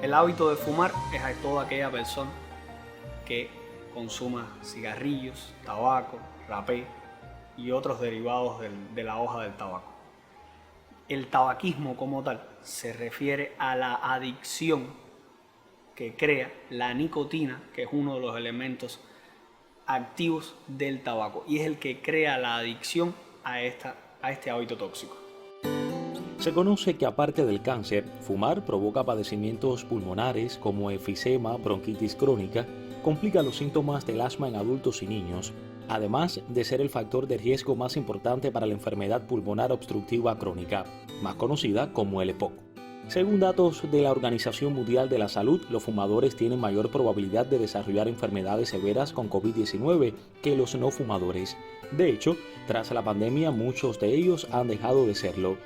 El hábito de fumar es a toda aquella persona que consuma cigarrillos, tabaco, rapé y otros derivados de la hoja del tabaco. El tabaquismo como tal se refiere a la adicción que crea la nicotina, que es uno de los elementos activos del tabaco y es el que crea la adicción a este hábito tóxico. Se conoce que aparte del cáncer, fumar provoca padecimientos pulmonares como efisema, bronquitis crónica, complica los síntomas del asma en adultos y niños, además de ser el factor de riesgo más importante para la enfermedad pulmonar obstructiva crónica, más conocida como el EPOC. Según datos de la Organización Mundial de la Salud, los fumadores tienen mayor probabilidad de desarrollar enfermedades severas con COVID-19 que los no fumadores. De hecho, tras la pandemia, muchos de ellos han dejado de serlo.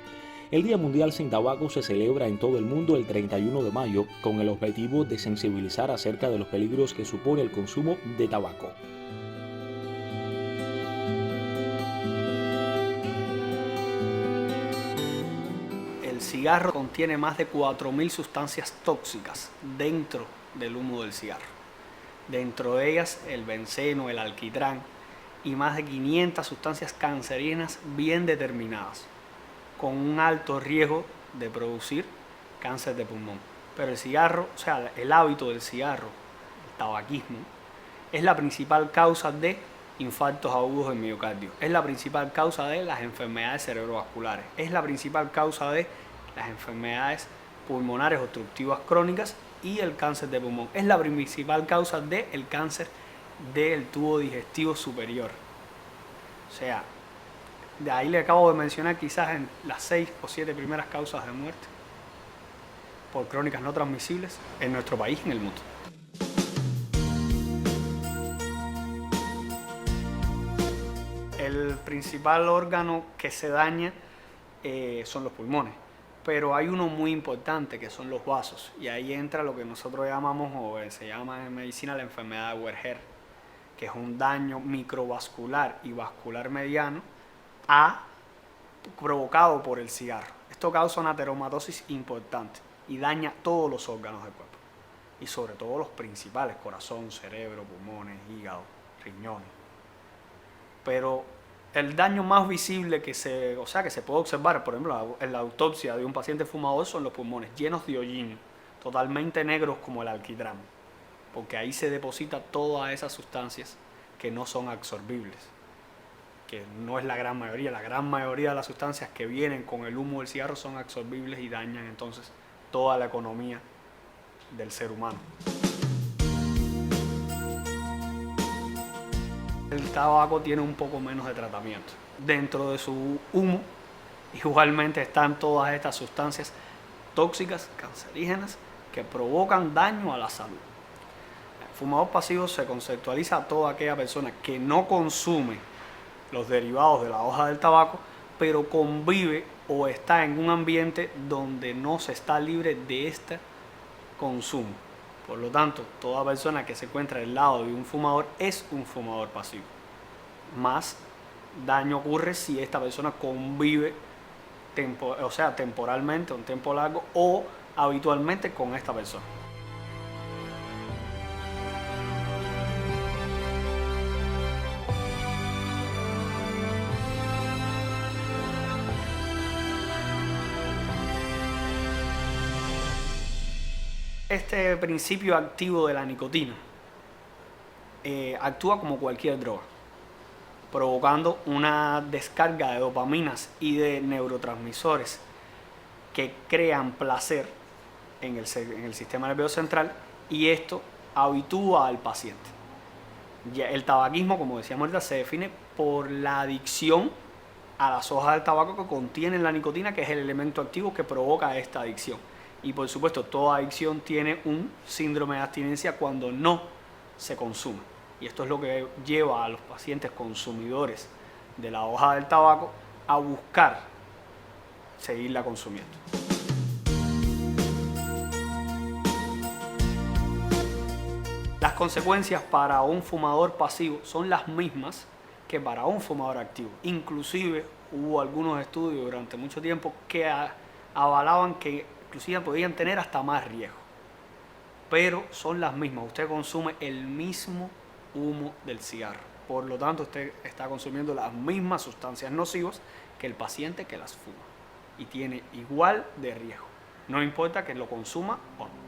El Día Mundial sin Tabaco se celebra en todo el mundo el 31 de mayo con el objetivo de sensibilizar acerca de los peligros que supone el consumo de tabaco. El cigarro contiene más de 4.000 sustancias tóxicas dentro del humo del cigarro. Dentro de ellas el benceno, el alquitrán y más de 500 sustancias cancerígenas bien determinadas, con un alto riesgo de producir cáncer de pulmón. Pero el cigarro, o sea, el hábito del cigarro, el tabaquismo, es la principal causa de infartos agudos del miocardio, es la principal causa de las enfermedades cerebrovasculares, es la principal causa de las enfermedades pulmonares obstructivas crónicas y el cáncer de pulmón, es la principal causa del cáncer del tubo digestivo superior. O sea, de ahí le acabo de mencionar quizás en las 6 o 7 primeras causas de muerte por crónicas no transmisibles en nuestro país y en el mundo. El principal órgano que se daña son los pulmones, pero hay uno muy importante que son los vasos, y ahí entra lo que nosotros llamamos, o se llama en medicina, la enfermedad de Werher, que es un daño microvascular y vascular mediano provocado por el cigarro. Esto causa una ateromatosis importante y daña todos los órganos del cuerpo, y sobre todo los principales: corazón, cerebro, pulmones, hígado, riñones. Pero el daño más visible que se puede observar, por ejemplo, en la autopsia de un paciente fumador, son los pulmones llenos de hollín, totalmente negros como el alquitrán, porque ahí se deposita todas esas sustancias que no son absorbibles, que no es la gran mayoría de las sustancias que vienen con el humo del cigarro son absorbibles y dañan entonces toda la economía del ser humano. El tabaco tiene un poco menos de tratamiento. Dentro de su humo igualmente están todas estas sustancias tóxicas, cancerígenas, que provocan daño a la salud. El fumador pasivo se conceptualiza a toda aquella persona que no consume los derivados de la hoja del tabaco, pero convive o está en un ambiente donde no se está libre de este consumo. Por lo tanto, toda persona que se encuentra al lado de un fumador es un fumador pasivo. Más daño ocurre si esta persona convive temporalmente, un tiempo largo, o habitualmente con esta persona. Este principio activo de la nicotina actúa como cualquier droga, provocando una descarga de dopaminas y de neurotransmisores que crean placer en el sistema nervioso central, y esto habitúa al paciente. Ya el tabaquismo, como decíamos ahorita, se define por la adicción a las hojas del tabaco que contienen la nicotina, que es el elemento activo que provoca esta adicción. Y por supuesto, toda adicción tiene un síndrome de abstinencia cuando no se consume. Y esto es lo que lleva a los pacientes consumidores de la hoja del tabaco a buscar seguirla consumiendo. Las consecuencias para un fumador pasivo son las mismas que para un fumador activo. Inclusive hubo algunos estudios durante mucho tiempo que avalaban que inclusive podían tener hasta más riesgo. pero son las mismas. Usted consume el mismo humo del cigarro. Por lo tanto, usted está consumiendo las mismas sustancias nocivas que el paciente que las fuma. Y tiene igual de riesgo. No importa que lo consuma o no.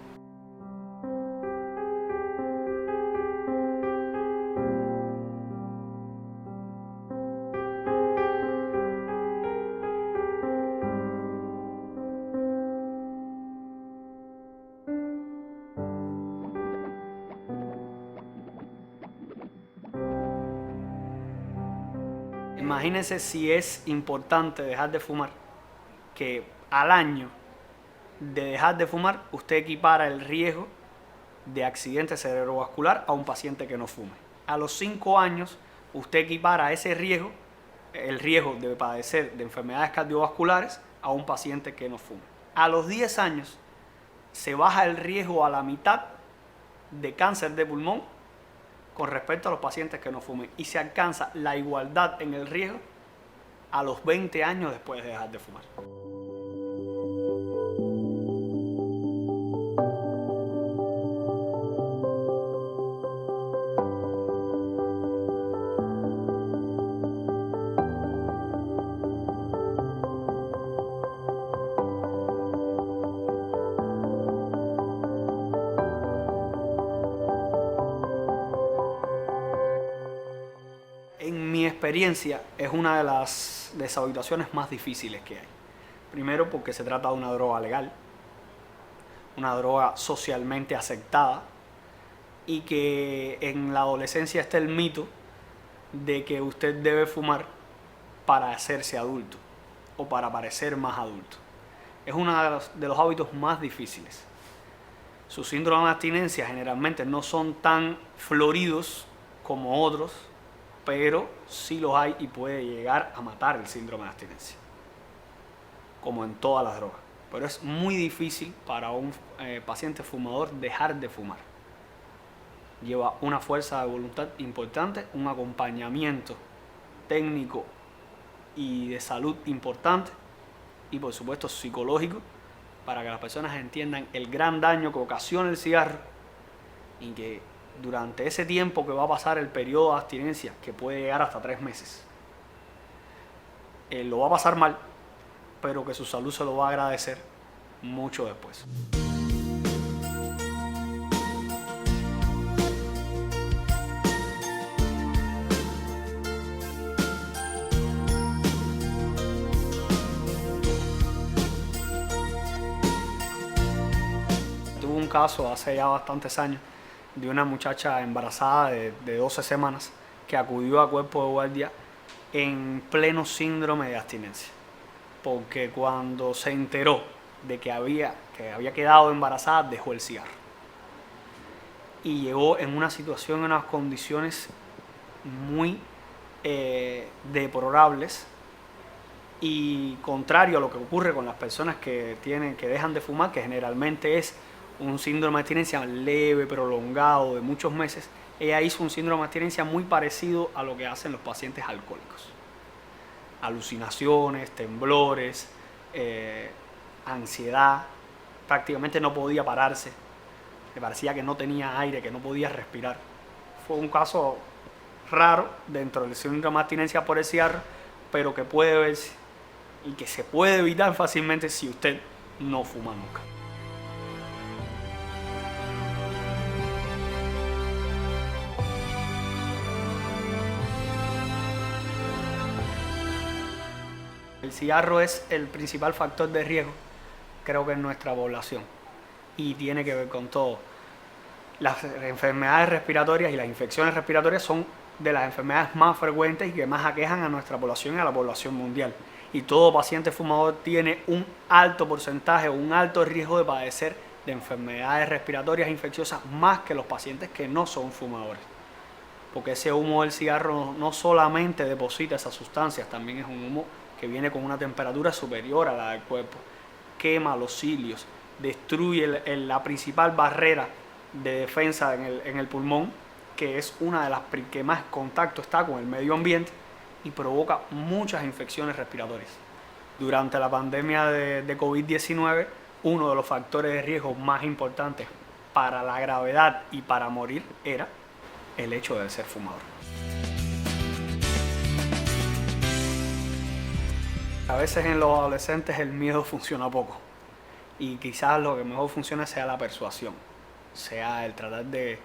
Imagínense si es importante dejar de fumar, que al año de dejar de fumar usted equipara el riesgo de accidente cerebrovascular a un paciente que no fume. A los 5 años usted equipara ese riesgo, el riesgo de padecer de enfermedades cardiovasculares, a un paciente que no fume. A los 10 años se baja el riesgo a la mitad de cáncer de pulmón con respecto a los pacientes que no fumen, y se alcanza la igualdad en el riesgo a los 20 años después de dejar de fumar. En mi experiencia es una de las deshabituaciones más difíciles que hay. Primero porque se trata de una droga legal, una droga socialmente aceptada, y que en la adolescencia está el mito de que usted debe fumar para hacerse adulto o para parecer más adulto. Es uno de los hábitos más difíciles. Sus síndromes de abstinencia generalmente no son tan floridos como otros, pero sí los hay y puede llegar a matar el síndrome de abstinencia, como en todas las drogas. Pero es muy difícil para un paciente fumador dejar de fumar. Lleva una fuerza de voluntad importante, un acompañamiento técnico y de salud importante, y por supuesto psicológico, para que las personas entiendan el gran daño que ocasiona el cigarro, y que durante ese tiempo que va a pasar el periodo de abstinencia, que puede llegar hasta 3 meses, lo va a pasar mal, pero que su salud se lo va a agradecer mucho después. Tuve un caso hace ya bastantes años de una muchacha embarazada de 12 semanas que acudió a cuerpo de guardia en pleno síndrome de abstinencia, porque cuando se enteró de que había quedado embarazada, dejó el cigarro y llegó en una situación, en unas condiciones muy deplorables, y contrario a lo que ocurre con las personas que dejan de fumar, que generalmente es un síndrome de abstinencia leve, prolongado, de muchos meses. Ella hizo un síndrome de abstinencia muy parecido a lo que hacen los pacientes alcohólicos. Alucinaciones, temblores, ansiedad, prácticamente no podía pararse, le parecía que no tenía aire, que no podía respirar. Fue un caso raro dentro del síndrome de abstinencia por el cigarro, pero que puede verse y que se puede evitar fácilmente si usted no fuma nunca. El cigarro es el principal factor de riesgo, creo que en nuestra población, y tiene que ver con todo. Las enfermedades respiratorias y las infecciones respiratorias son de las enfermedades más frecuentes y que más aquejan a nuestra población y a la población mundial. Y todo paciente fumador tiene un alto porcentaje o un alto riesgo de padecer de enfermedades respiratorias infecciosas, más que los pacientes que no son fumadores. Porque ese humo del cigarro no solamente deposita esas sustancias, también es un humo que viene con una temperatura superior a la del cuerpo, quema los cilios, destruye la principal barrera de defensa en el pulmón, que es una de las que más en contacto está con el medio ambiente, y provoca muchas infecciones respiratorias. Durante la pandemia de COVID-19, uno de los factores de riesgo más importantes para la gravedad y para morir era el hecho de ser fumador. A veces en los adolescentes el miedo funciona poco y quizás lo que mejor funciona sea la persuasión, sea el tratar de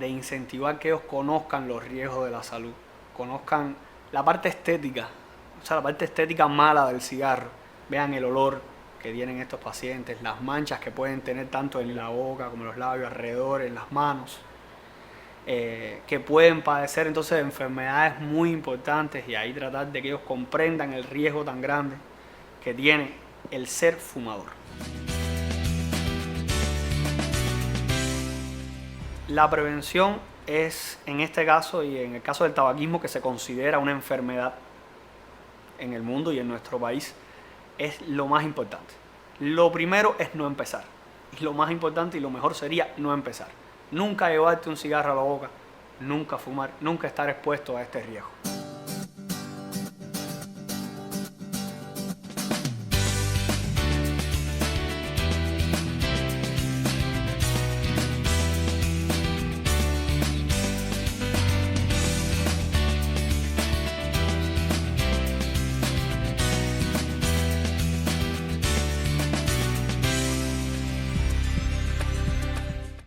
incentivar que ellos conozcan los riesgos de la salud, conozcan la parte estética, o sea, la parte estética mala del cigarro, vean el olor que tienen estos pacientes, las manchas que pueden tener tanto en la boca como en los labios, alrededor, en las manos, que pueden padecer entonces de enfermedades muy importantes, y ahí tratar de que ellos comprendan el riesgo tan grande que tiene el ser fumador. La prevención es, en este caso y en el caso del tabaquismo, que se considera una enfermedad en el mundo y en nuestro país, es lo más importante. Lo primero es no empezar. Y lo más importante y lo mejor sería no empezar. Nunca llevarte un cigarro a la boca, nunca fumar, nunca estar expuesto a este riesgo.